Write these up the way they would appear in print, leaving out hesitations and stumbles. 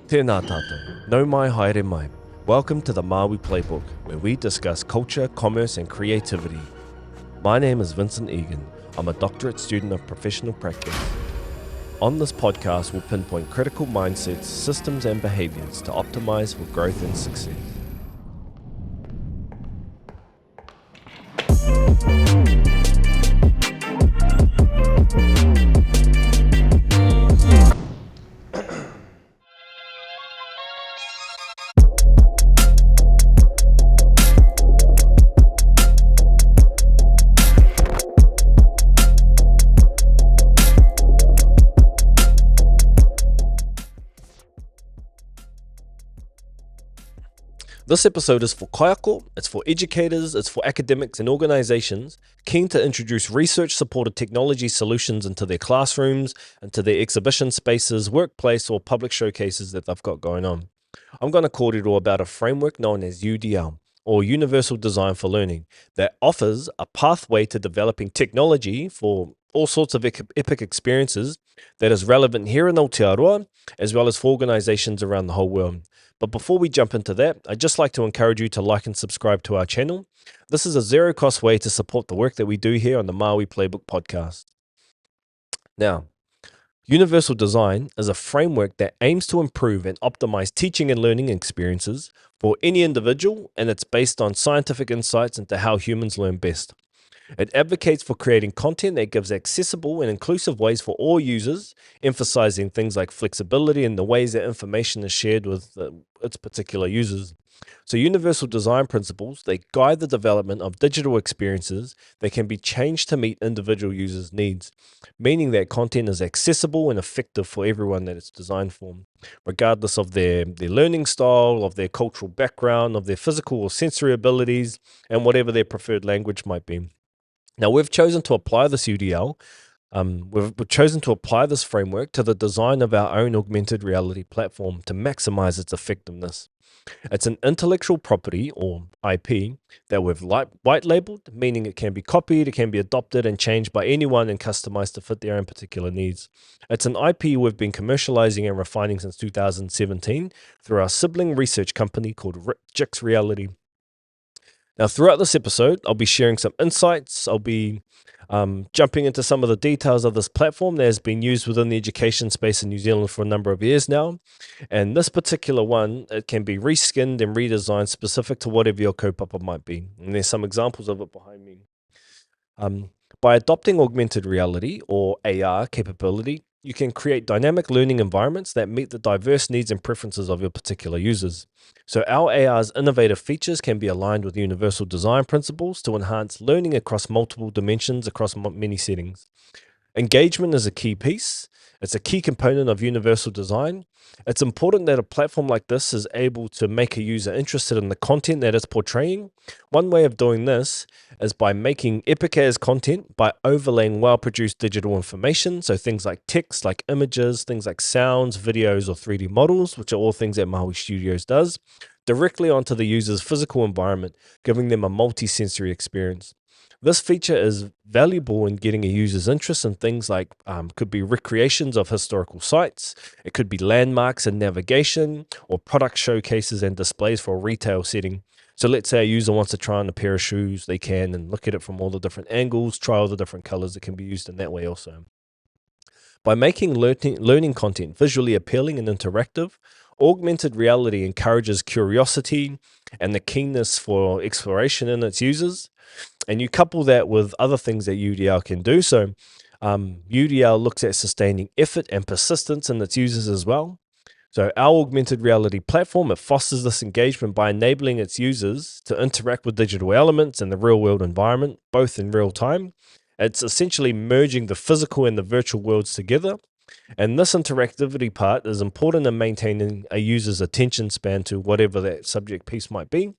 Tēnā tātou, nau mai haere mai. Welcome to the Māui Playbook, where we discuss culture, commerce and creativity. My name is Vincent Egan. I'm a doctorate student of professional practice. On this podcast, we'll pinpoint critical mindsets, systems and behaviours to optimize for growth and success. This episode is for kaiako, it's for educators, it's for academics and organisations keen to introduce research-supported technology solutions into their classrooms, into their exhibition spaces, workplace or public showcases that they've got going on. I'm going to kōrero about a framework known as UDL, or Universal Design for Learning, that offers a pathway to developing technology for all sorts of epic experiences that is relevant here in Aotearoa, as well as for organisations around the whole world. But before we jump into that, I'd just like to encourage you to like and subscribe to our channel. This is a zero-cost way to support the work that we do here on the Māui Playbook podcast. Now, Universal Design is a framework that aims to improve and optimize teaching and learning experiences for any individual, and it's based on scientific insights into how humans learn best. It advocates for creating content that gives accessible and inclusive ways for all users, emphasizing things like flexibility and the ways that information is shared with its particular users. So universal design principles, they guide the development of digital experiences that can be changed to meet individual users' needs, meaning that content is accessible and effective for everyone that it's designed for, regardless of their learning style, of their cultural background, of their physical or sensory abilities, and whatever their preferred language might be. Now, we've chosen to apply this UDL, we've chosen to apply this framework to the design of our own augmented reality platform to maximize its effectiveness. It's an intellectual property, or IP, that we've white labeled, meaning it can be copied, it can be adopted and changed by anyone and customized to fit their own particular needs. It's an IP we've been commercializing and refining since 2017 through our sibling research company called Jix Reality. Now, throughout this episode, I'll be sharing some insights. I'll be jumping into some of the details of this platform that has been used within the education space in New Zealand for a number of years now. And this particular one, it can be reskinned and redesigned specific to whatever your kaupapa might be. And there's some examples of it behind me. By adopting augmented reality, or AR capability, you can create dynamic learning environments that meet the diverse needs and preferences of your particular users. So our AR's innovative features can be aligned with universal design principles to enhance learning across multiple dimensions across many settings. Engagement is a key piece. It's a key component of universal design. It's important that a platform like this is able to make a user interested in the content that it's portraying. One way of doing this is by making epic as content by overlaying well-produced digital information, so things like text, like images, things like sounds, videos, or 3D models, which are all things that Māui Studios does, directly onto the user's physical environment, giving them a multi-sensory experience. This feature is valuable in getting a user's interest in things like could be recreations of historical sites, it could be landmarks and navigation, or product showcases and displays for a retail setting. So let's say a user wants to try on a pair of shoes, they can, and look at it from all the different angles, try all the different colors. It can be used in that way also. By making learning content visually appealing and interactive, augmented reality encourages curiosity and the keenness for exploration in its users. And you couple that with other things that UDL can do. So UDL looks at sustaining effort and persistence in its users as well. So our augmented reality platform, it fosters this engagement by enabling its users to interact with digital elements in the real world environment, both in real time. It's essentially merging the physical and the virtual worlds together. And this interactivity part is important in maintaining a user's attention span to whatever that subject piece might be.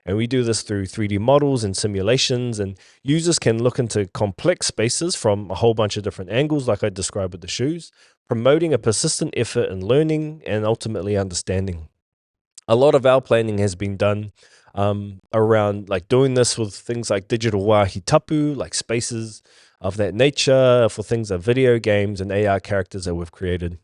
And we do this through 3D models and simulations, and users can look into complex spaces from a whole bunch of different angles, like I described with the shoes, promoting a persistent effort in learning and ultimately understanding. A lot of our planning has been done around like doing this with things like digital wāhi tapu, like spaces of that nature for things like video games and AR characters that we've created.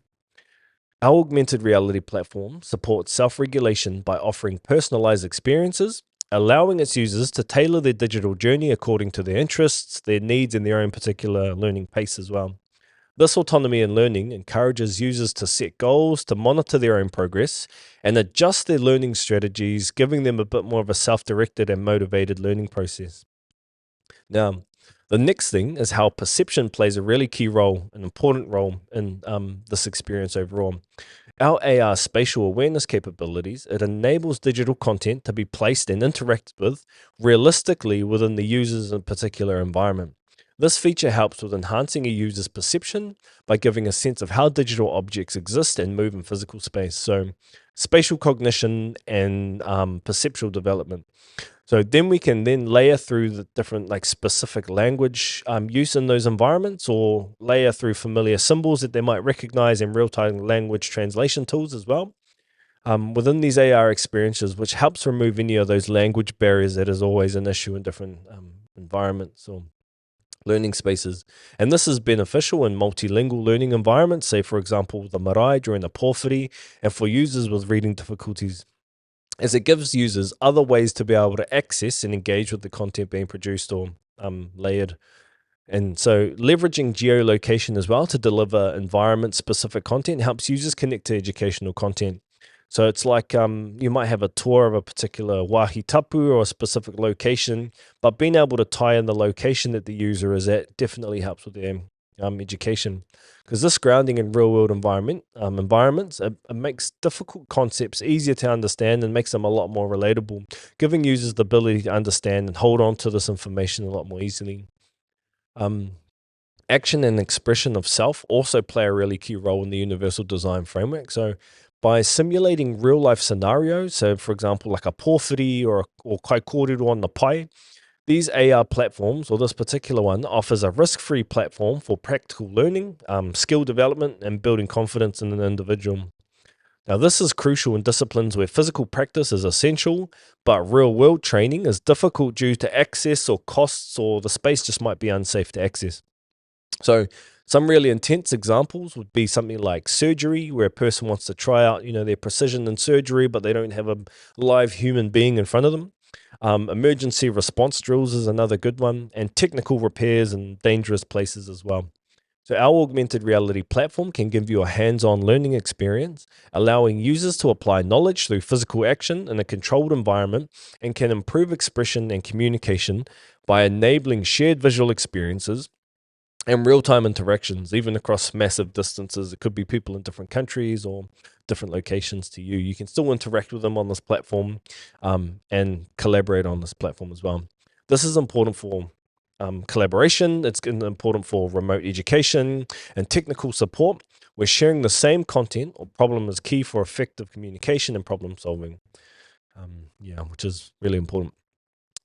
Our augmented reality platform supports self-regulation by offering personalized experiences, allowing its users to tailor their digital journey according to their interests, their needs, and their own particular learning pace as well. This autonomy in learning encourages users to set goals, to monitor their own progress, and adjust their learning strategies, giving them a bit more of a self-directed and motivated learning process. Now, the next thing is how perception plays a really key role, an important role in this experience overall. Our AR spatial awareness capabilities, it enables digital content to be placed and interacted with realistically within the user's particular environment. This feature helps with enhancing a user's perception by giving a sense of how digital objects exist and move in physical space. So, spatial cognition and perceptual development. So then we can then layer through the different like specific language use in those environments, or layer through familiar symbols that they might recognize in real-time language translation tools as well. Within these AR experiences, which helps remove any of those language barriers that is always an issue in different environments or learning spaces. And this is beneficial in multilingual learning environments, say, for example, the marae during the pōwhiri, and for users with reading difficulties, as it gives users other ways to be able to access and engage with the content being produced or layered. And so leveraging geolocation as well to deliver environment-specific content helps users connect to educational content. So it's like you might have a tour of a particular wāhi tapu or a specific location, but being able to tie in the location that the user is at definitely helps with their education. Because this grounding in real-world environments, it makes difficult concepts easier to understand and makes them a lot more relatable, giving users the ability to understand and hold on to this information a lot more easily. Action and expression of self also play a really key role in the universal design framework. So by simulating real-life scenarios, so for example, like a pōwhiri or kai kōrero on the pai, these AR platforms, or this particular one, offers a risk-free platform for practical learning, skill development, and building confidence in an individual. Now, this is crucial in disciplines where physical practice is essential, but real-world training is difficult due to access or costs, or the space just might be unsafe to access. So some really intense examples would be something like surgery, where a person wants to try out, their precision in surgery, but they don't have a live human being in front of them. Emergency response drills is another good one, and technical repairs in dangerous places as well. So our augmented reality platform can give you a hands-on learning experience, allowing users to apply knowledge through physical action in a controlled environment, and can improve expression and communication by enabling shared visual experiences and real-time interactions, even across massive distances. It could be people in different countries or different locations to you. You can still interact with them on this platform and collaborate on this platform as well. This is important for collaboration. It's important for remote education and technical support, where sharing the same content or problem is key for effective communication and problem solving. Which is really important.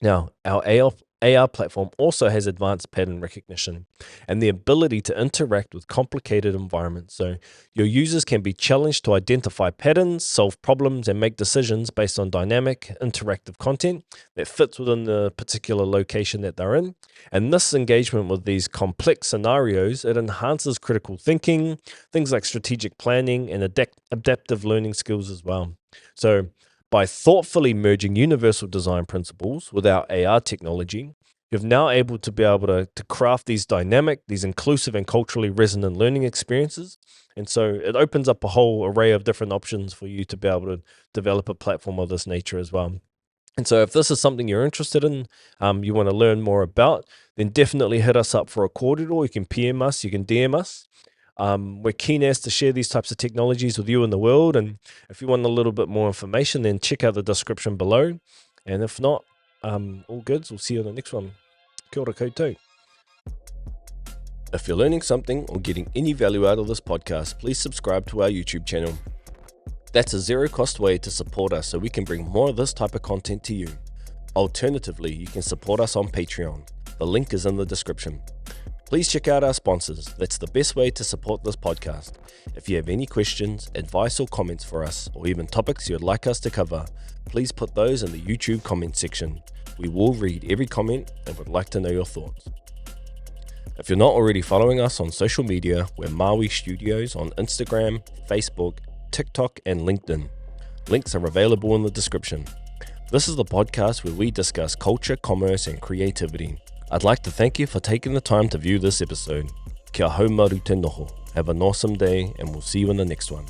Now, our AR platform also has advanced pattern recognition and the ability to interact with complicated environments. So your users can be challenged to identify patterns, solve problems, and make decisions based on dynamic, interactive content that fits within the particular location that they're in. And this engagement with these complex scenarios, it enhances critical thinking, things like strategic planning, and adaptive learning skills as well. So by thoughtfully merging universal design principles with our AR technology, you're now able to craft these dynamic, these inclusive and culturally resonant learning experiences. And so it opens up a whole array of different options for you to be able to develop a platform of this nature as well. And so if this is something you're interested in, you want to learn more about, then definitely hit us up for a kōrero. You can PM us, you can DM us. We're keen as to share these types of technologies with you in the world. And if you want a little bit more information, then check out the description below. And if not, all goods. We'll see you on the next one. Kia ora koutou. If you're learning something or getting any value out of this podcast, please subscribe to our YouTube channel. That's a zero-cost way to support us so we can bring more of this type of content to you. Alternatively, you can support us on Patreon. The link is in the description. Please check out our sponsors. That's the best way to support this podcast. If you have any questions, advice or comments for us, or even topics you'd like us to cover, please put those in the YouTube comment section. We will read every comment and would like to know your thoughts. If you're not already following us on social media, we're Māui Studios on Instagram, Facebook, TikTok, and LinkedIn. Links are available in the description. This is the podcast where we discuss culture, commerce, and creativity. I'd like to thank you for taking the time to view this episode. Kia haumaru te noho. Have an awesome day, and we'll see you in the next one.